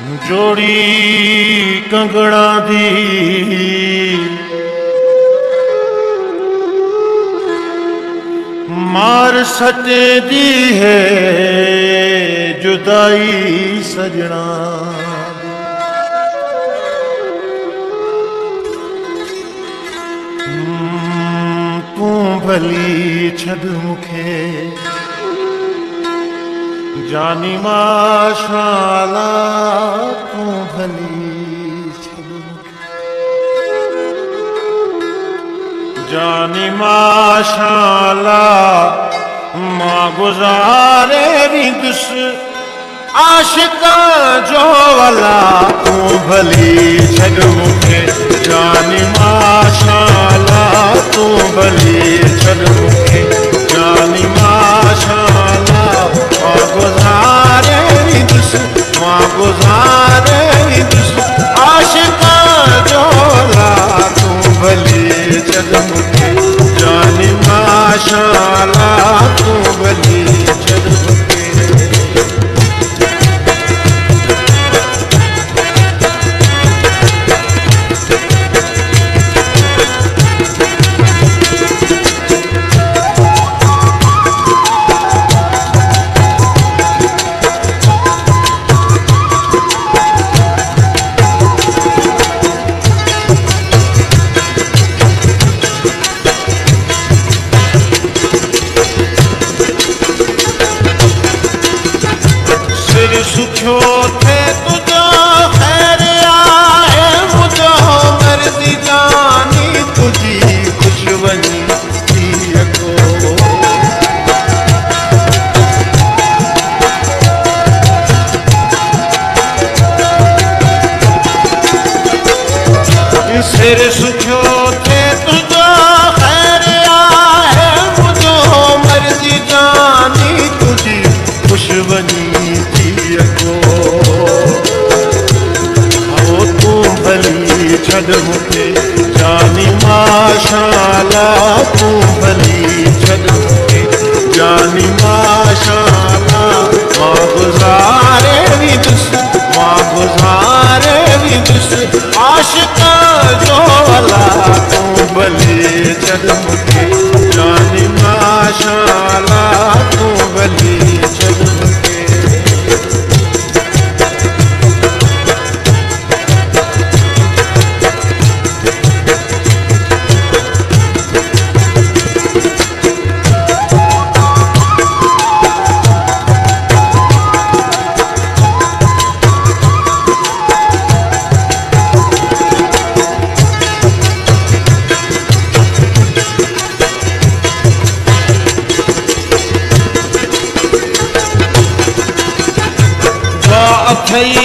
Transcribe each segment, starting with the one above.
जोड़ी कंगड़ा दी मार सटे दी है जुदाई सजना तू भली छद मुखे जानी माशाला तू भली छद जानी माशाला मां गुजारे भी दुस आशिका जो वाला तू भली छद मुखे जानी माशाला तू भली छद मुखे जानी माशाला मां गुजारे भी दुस मां गुजारे भी दुस आशिका जो वाला तू भली छद मुखे जानी माशाला तू भली छद मुखे सुखियो थे तुझो खैर आए मुझो मर्जी जानी तुझी खुशबनी थी को सिर सुखियो थे तुझो खैर आए मुझो मर्जी जानी तुझी खुशबनी तू भली छद मुखे जानी माशाला तू भली छद मुखे जानी माशाला मां गुजारे भी दुस मां गुजारे भी दुस आशिका जो वाला तू भली छद मुखे जानी माशाला तू भली छद मुखे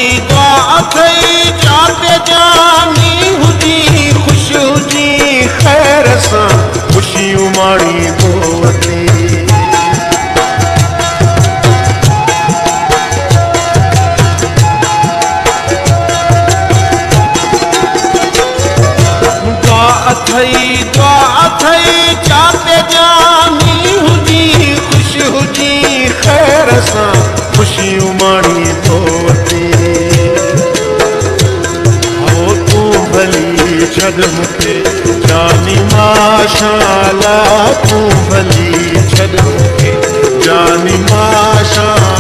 अथई जाते जानी हुजी खुश हुजी खैर सां खुशियूं माणी पोवती अथई जाते जानी हुजी खुश हुजी खैर सां खुशियूं माणी पोवती छद मुखे जानी माशाला तू भली छद मुखे जानी माशाला